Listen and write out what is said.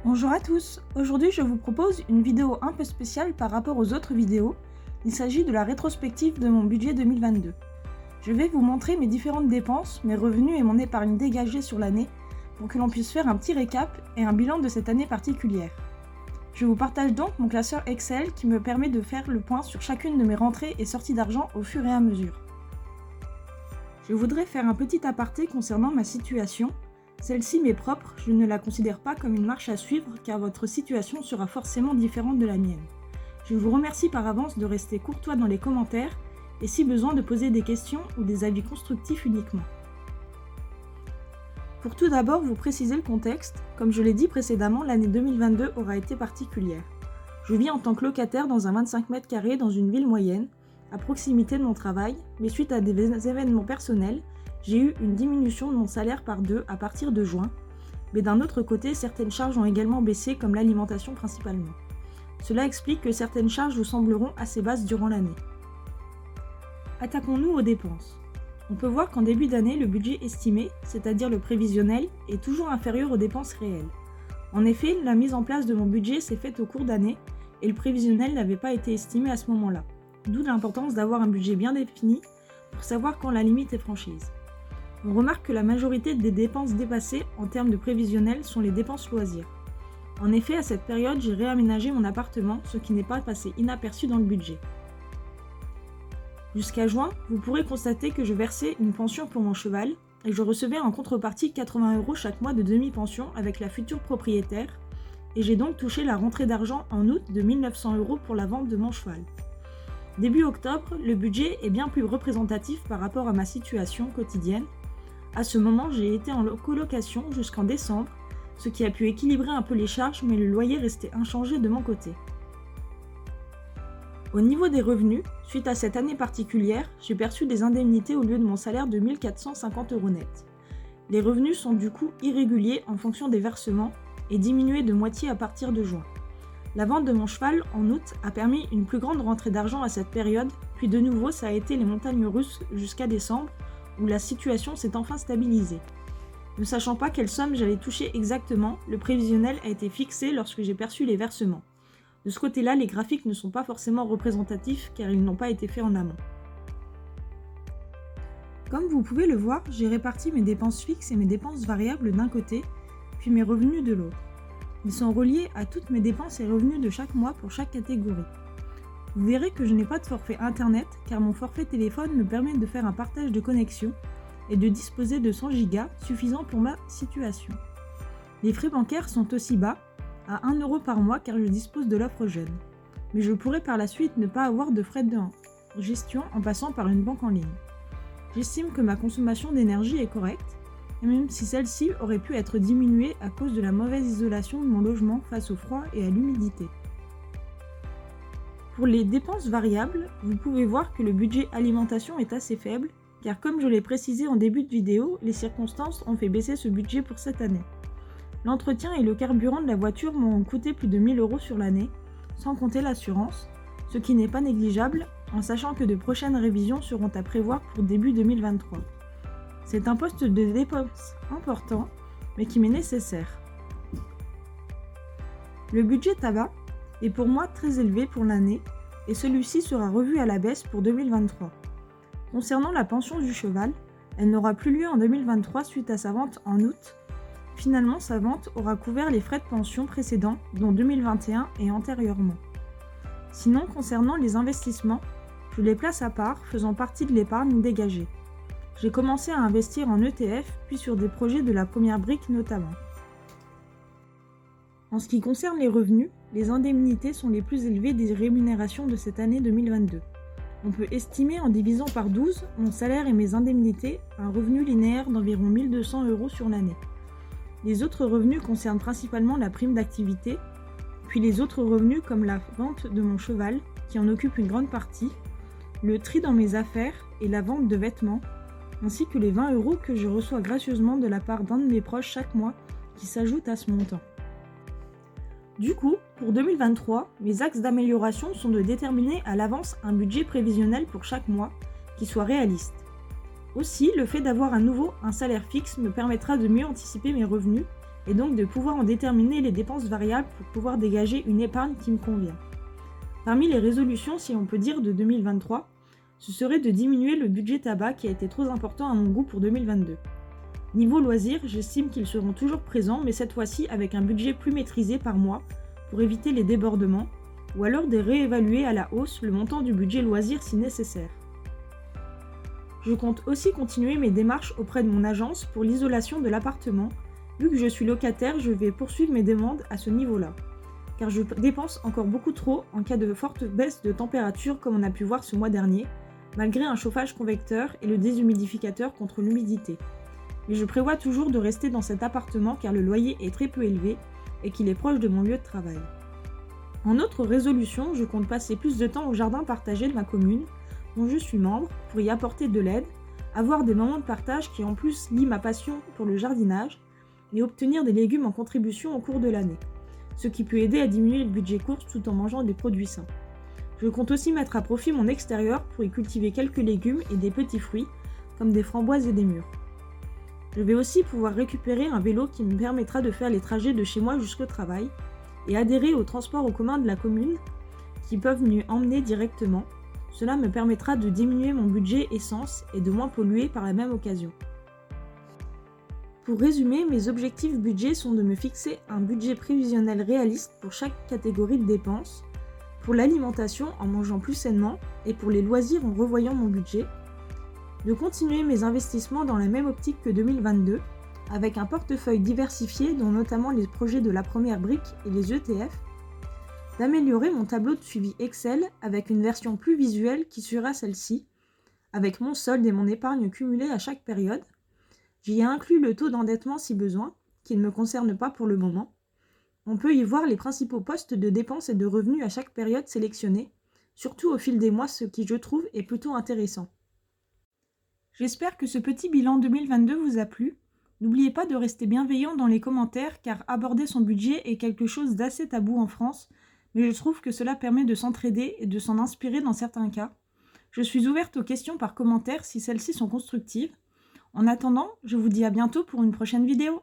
Bonjour à tous, aujourd'hui je vous propose une vidéo un peu spéciale par rapport aux autres vidéos. Il s'agit de la rétrospective de mon budget 2022. Je vais vous montrer mes différentes dépenses, mes revenus et mon épargne dégagée sur l'année pour que l'on puisse faire un petit récap et un bilan de cette année particulière. Je vous partage donc mon classeur Excel qui me permet de faire le point sur chacune de mes rentrées et sorties d'argent au fur et à mesure. Je voudrais faire un petit aparté concernant ma situation. Celle-ci m'est propre, je ne la considère pas comme une marche à suivre car votre situation sera forcément différente de la mienne. Je vous remercie par avance de rester courtois dans les commentaires et si besoin de poser des questions ou des avis constructifs uniquement. Pour tout d'abord vous préciser le contexte, comme je l'ai dit précédemment, l'année 2022 aura été particulière. Je vis en tant que locataire dans un 25 mètres carrés dans une ville moyenne, à proximité de mon travail, mais suite à des événements personnels, j'ai eu une diminution de mon salaire par 2 à partir de juin, mais d'un autre côté, certaines charges ont également baissé comme l'alimentation principalement. Cela explique que certaines charges vous sembleront assez basses durant l'année. Attaquons-nous aux dépenses. On peut voir qu'en début d'année, le budget estimé, c'est-à-dire le prévisionnel, est toujours inférieur aux dépenses réelles. En effet, la mise en place de mon budget s'est faite au cours d'année et le prévisionnel n'avait pas été estimé à ce moment-là. D'où l'importance d'avoir un budget bien défini pour savoir quand la limite est franchise. On remarque que la majorité des dépenses dépassées en termes de prévisionnel sont les dépenses loisirs. En effet, à cette période, j'ai réaménagé mon appartement, ce qui n'est pas passé inaperçu dans le budget. Jusqu'à juin, vous pourrez constater que je versais une pension pour mon cheval et je recevais en contrepartie 80 € chaque mois de demi-pension avec la future propriétaire et j'ai donc touché la rentrée d'argent en août de 1 900 € pour la vente de mon cheval. Début octobre, le budget est bien plus représentatif par rapport à ma situation quotidienne. À ce moment, j'ai été en colocation jusqu'en décembre, ce qui a pu équilibrer un peu les charges, mais le loyer restait inchangé de mon côté. Au niveau des revenus, suite à cette année particulière, j'ai perçu des indemnités au lieu de mon salaire de 1 450 € net. Les revenus sont du coup irréguliers en fonction des versements et diminués de moitié à partir de juin. La vente de mon cheval en août a permis une plus grande rentrée d'argent à cette période, puis de nouveau ça a été les montagnes russes jusqu'à décembre, où la situation s'est enfin stabilisée. Ne sachant pas quelle somme j'allais toucher exactement, le prévisionnel a été fixé lorsque j'ai perçu les versements. De ce côté-là, les graphiques ne sont pas forcément représentatifs car ils n'ont pas été faits en amont. Comme vous pouvez le voir, j'ai réparti mes dépenses fixes et mes dépenses variables d'un côté, puis mes revenus de l'autre. Ils sont reliés à toutes mes dépenses et revenus de chaque mois pour chaque catégorie. Vous verrez que je n'ai pas de forfait internet car mon forfait téléphone me permet de faire un partage de connexion et de disposer de 100 Go suffisant pour ma situation. Les frais bancaires sont aussi bas, à 1 € par mois car je dispose de l'offre jeune. Mais je pourrais par la suite ne pas avoir de frais de gestion en passant par une banque en ligne. J'estime que ma consommation d'énergie est correcte, et même si celle-ci aurait pu être diminuée à cause de la mauvaise isolation de mon logement face au froid et à l'humidité. Pour les dépenses variables, vous pouvez voir que le budget alimentation est assez faible, car comme je l'ai précisé en début de vidéo, les circonstances ont fait baisser ce budget pour cette année. L'entretien et le carburant de la voiture m'ont coûté plus de 1 000 € sur l'année, sans compter l'assurance, ce qui n'est pas négligeable, en sachant que de prochaines révisions seront à prévoir pour début 2023. C'est un poste de dépense important, mais qui m'est nécessaire. Le budget tabac est pour moi très élevé pour l'année, et celui-ci sera revu à la baisse pour 2023. Concernant la pension du cheval, elle n'aura plus lieu en 2023 suite à sa vente en août. Finalement, sa vente aura couvert les frais de pension précédents, dont 2021 et antérieurement. Sinon, concernant les investissements, je les place à part, faisant partie de l'épargne dégagée. J'ai commencé à investir en ETF, puis sur des projets de la première brique notamment. En ce qui concerne les revenus, les indemnités sont les plus élevées des rémunérations de cette année 2022. On peut estimer en divisant par 12 mon salaire et mes indemnités un revenu linéaire d'environ 1 200 € sur l'année. Les autres revenus concernent principalement la prime d'activité, puis les autres revenus comme la vente de mon cheval, qui en occupe une grande partie, le tri dans mes affaires et la vente de vêtements, ainsi que les 20 € que je reçois gracieusement de la part d'un de mes proches chaque mois qui s'ajoutent à ce montant. Du coup, pour 2023, mes axes d'amélioration sont de déterminer à l'avance un budget prévisionnel pour chaque mois qui soit réaliste. Aussi, le fait d'avoir à nouveau un salaire fixe me permettra de mieux anticiper mes revenus et donc de pouvoir en déterminer les dépenses variables pour pouvoir dégager une épargne qui me convient. Parmi les résolutions, si on peut dire, de 2023, ce serait de diminuer le budget tabac qui a été trop important à mon goût pour 2022. Niveau loisirs, j'estime qu'ils seront toujours présents, mais cette fois-ci avec un budget plus maîtrisé par mois pour éviter les débordements, ou alors de réévaluer à la hausse le montant du budget loisirs si nécessaire. Je compte aussi continuer mes démarches auprès de mon agence pour l'isolation de l'appartement. Vu que je suis locataire, je vais poursuivre mes demandes à ce niveau-là, car je dépense encore beaucoup trop en cas de forte baisse de température comme on a pu voir ce mois dernier, malgré un chauffage convecteur et le déshumidificateur contre l'humidité. Mais je prévois toujours de rester dans cet appartement car le loyer est très peu élevé et qu'il est proche de mon lieu de travail. En autre résolution, je compte passer plus de temps au jardin partagé de ma commune, dont je suis membre, pour y apporter de l'aide, avoir des moments de partage qui en plus lient ma passion pour le jardinage, et obtenir des légumes en contribution au cours de l'année, ce qui peut aider à diminuer le budget course tout en mangeant des produits sains. Je compte aussi mettre à profit mon extérieur pour y cultiver quelques légumes et des petits fruits, comme des framboises et des mûres. Je vais aussi pouvoir récupérer un vélo qui me permettra de faire les trajets de chez moi jusqu'au travail, et adhérer aux transports en commun de la commune, qui peuvent m'y emmener directement. Cela me permettra de diminuer mon budget essence et de moins polluer par la même occasion. Pour résumer, mes objectifs budget sont de me fixer un budget prévisionnel réaliste pour chaque catégorie de dépenses, pour l'alimentation en mangeant plus sainement et pour les loisirs en revoyant mon budget, de continuer mes investissements dans la même optique que 2022, avec un portefeuille diversifié dont notamment les projets de la première brique et les ETF, d'améliorer mon tableau de suivi Excel avec une version plus visuelle qui sera celle-ci, avec mon solde et mon épargne cumulée à chaque période. J'y ai inclus le taux d'endettement si besoin, qui ne me concerne pas pour le moment. On peut y voir les principaux postes de dépenses et de revenus à chaque période sélectionnée, surtout au fil des mois, ce qui je trouve est plutôt intéressant. J'espère que ce petit bilan 2022 vous a plu. N'oubliez pas de rester bienveillant dans les commentaires car aborder son budget est quelque chose d'assez tabou en France, mais je trouve que cela permet de s'entraider et de s'en inspirer dans certains cas. Je suis ouverte aux questions par commentaire si celles-ci sont constructives. En attendant, je vous dis à bientôt pour une prochaine vidéo.